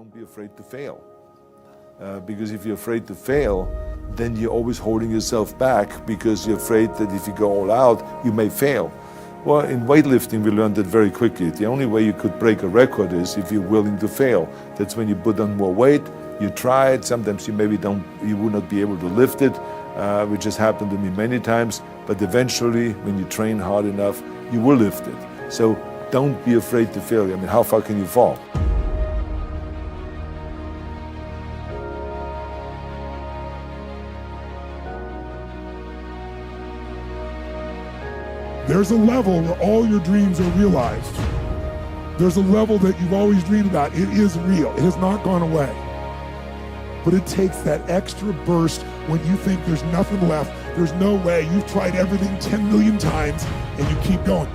don't be afraid to fail. Because if you're afraid to fail, then you're always holding yourself back because you're afraid that if you go all out, you may fail. Well, in weightlifting, we learned that very quickly. The only way you could break a record is if you're willing to fail. That's when you put on more weight, you try it, sometimes you will not be able to lift it, which has happened to me many times, but eventually, when you train hard enough, you will lift it. So don't be afraid to fail. I mean, how far can you fall? There's a level where all your dreams are realized. There's a level that you've always dreamed about. It is real. It has not gone away. But it takes that extra burst when you think there's nothing left. There's no way. You've tried everything 10 million times and you keep going.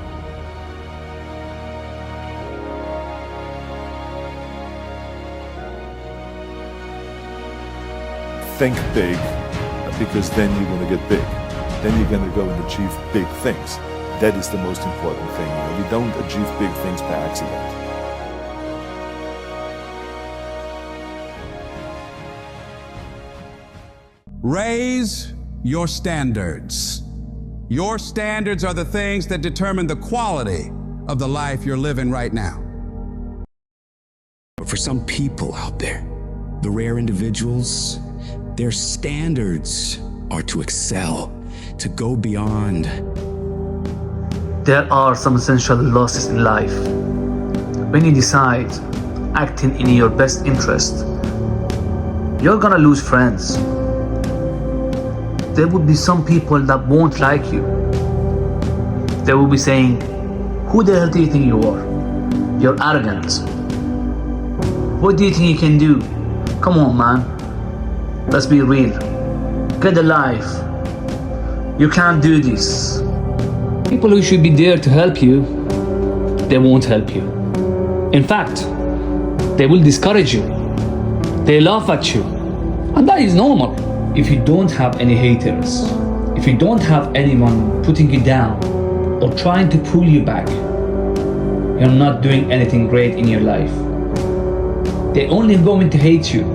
Think big, because then you're going to get big. Then you're going to go and achieve big things. That is the most important thing. You don't achieve big things by accident. Raise your standards. Your standards are the things that determine the quality of the life you're living right now. But for some people out there, the rare individuals, their standards are to excel, to go beyond. There are some essential losses in life. When you decide acting in your best interest, you're gonna lose friends. There will be some people that won't like you. They will be saying, who the hell do you think you are? You're arrogant. What do you think you can do? Come on, man. Let's be real. Get a life. You can't do this. People who should be there to help you, they won't help you. In fact, they will discourage you. They laugh at you. And that is normal. If you don't have any haters, if you don't have anyone putting you down or trying to pull you back, you're not doing anything great in your life. They're only going to hate you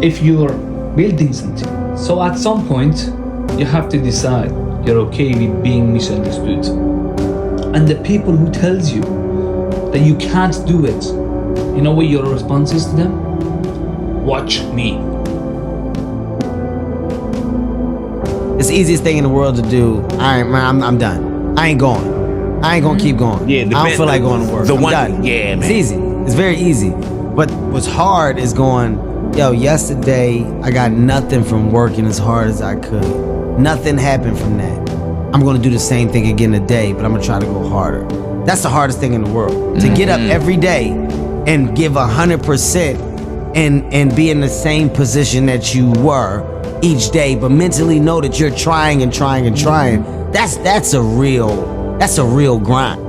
if you're building something. So at some point, you have to decide you're okay with being misunderstood. And the people who tells you that you can't do it, you know what your response is to them? Watch me. It's the easiest thing in the world to do. All right, man, I'm done. I ain't going. I ain't gonna keep going. Yeah, I don't feel like going to work. I'm done. Yeah, man. It's easy. It's very easy. But what's hard is going, yo, yesterday I got nothing from working as hard as I could. Nothing happened from that. I'm gonna do the same thing again today, but I'm gonna try to go harder. That's the hardest thing in the world. To get up every day and give 100% and be in the same position that you were each day, but mentally know that you're trying and trying and trying. That's a real grind.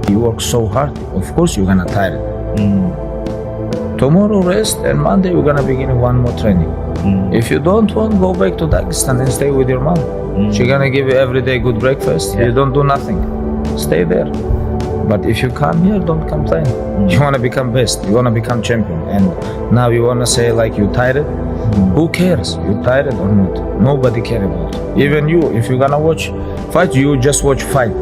You work so hard, of course you're gonna tire. Tomorrow rest, and Monday you're gonna begin one more training. If you don't want, go back to Dagestan and stay with your mom. She's gonna give you every day good breakfast. You don't do nothing. Stay there. But if you come here, don't complain. You wanna become best. You wanna become champion. And now you wanna say like you tired? Who cares? You tired or not? Nobody cares about it. Even you, if you're gonna watch fight, you just watch fight.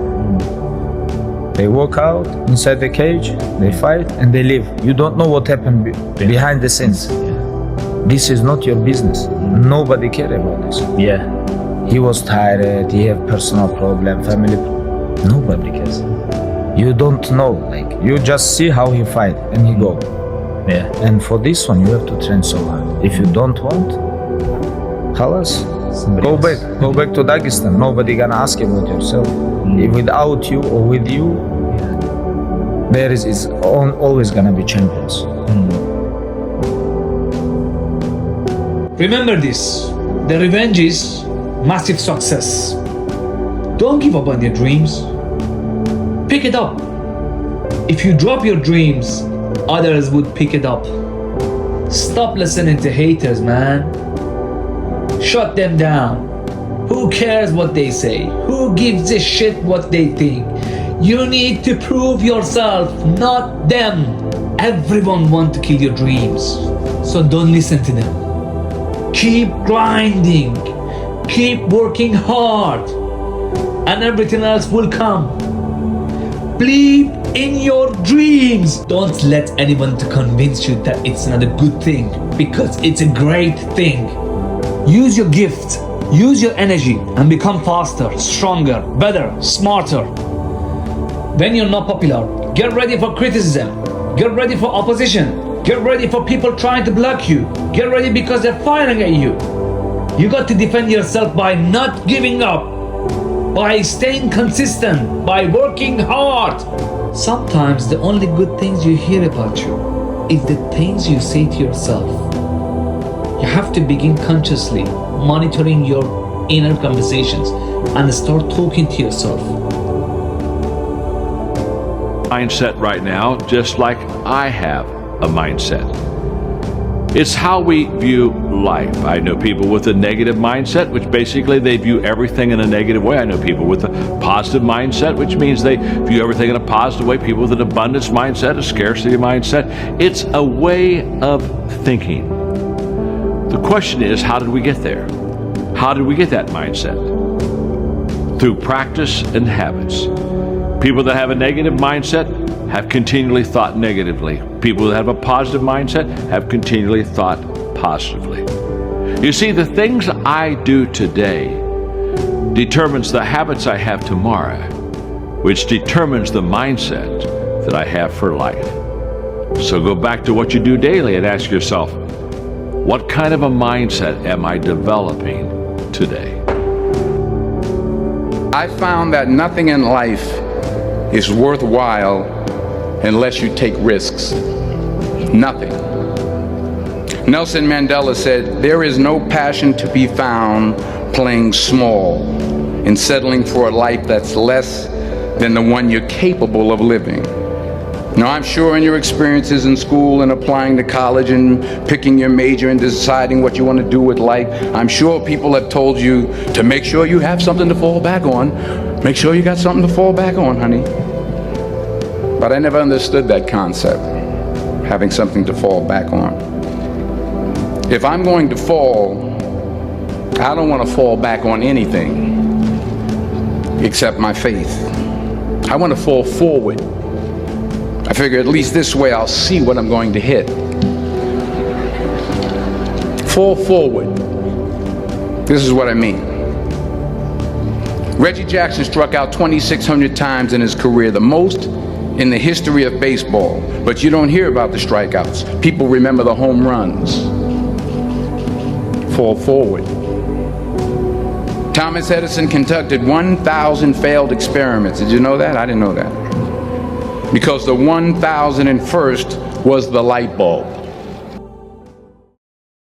They walk out inside the cage, they fight, and they leave. You don't know what happened behind the scenes. This is not your business. Nobody cares about this. Yeah. He was tired, he have personal problem, family problem. Nobody cares. You don't know, like, you just see how he fight and he go. Yeah. And for this one, you have to train so hard. If you don't want, halas, go back to Dagestan. Nobody gonna ask about yourself. Without you or with you, there is always gonna be champions. Remember this, the revenge is massive success. Don't give up on your dreams. Pick it up. If you drop your dreams, others would pick it up. Stop listening to haters, man. Shut them down. Who cares what they say? Who gives a shit what they think? You need to prove yourself, not them. Everyone wants to kill your dreams, so don't listen to them. Keep grinding, keep working hard, and everything else will come. Believe in your dreams. Don't let anyone to convince you that it's not a good thing, because it's a great thing. Use your gift, use your energy, and become faster, stronger, better, smarter. When you're not popular, get ready for criticism, get ready for opposition, get ready for people trying to block you, get ready because they're firing at you. You got to defend yourself by not giving up, by staying consistent, by working hard. Sometimes the only good things you hear about you is the things you say to yourself. You have to begin consciously monitoring your inner conversations and start talking to yourself. Mindset right now, just like I have a mindset. It's how we view life. I know people with a negative mindset, which basically they view everything in a negative way. I know people with a positive mindset, which means they view everything in a positive way. People with an abundance mindset, a scarcity mindset. It's a way of thinking. The question is, how did we get there? How did we get that mindset? Through practice and habits. People that have a negative mindset have continually thought negatively. People that have a positive mindset have continually thought positively. You see, the things I do today determines the habits I have tomorrow, which determines the mindset that I have for life. So go back to what you do daily and ask yourself, what kind of a mindset am I developing today? I found that nothing in life is worthwhile unless you take risks. Nothing. Nelson Mandela said, "There is no passion to be found playing small and settling for a life that's less than the one you're capable of living." Now, I'm sure in your experiences in school and applying to college and picking your major and deciding what you want to do with life, I'm sure people have told you to make sure you have something to fall back on. Make sure you got something to fall back on, honey. But I never understood that concept, having something to fall back on. If I'm going to fall, I don't want to fall back on anything except my faith. I want to fall forward. I figure at least this way I'll see what I'm going to hit. Fall forward. This is what I mean. Reggie Jackson struck out 2,600 times in his career, the most in the history of baseball. But you don't hear about the strikeouts. People remember the home runs. Fall forward. Thomas Edison conducted 1,000 failed experiments. Did you know that? I didn't know that. Because the 1,001st was the light bulb.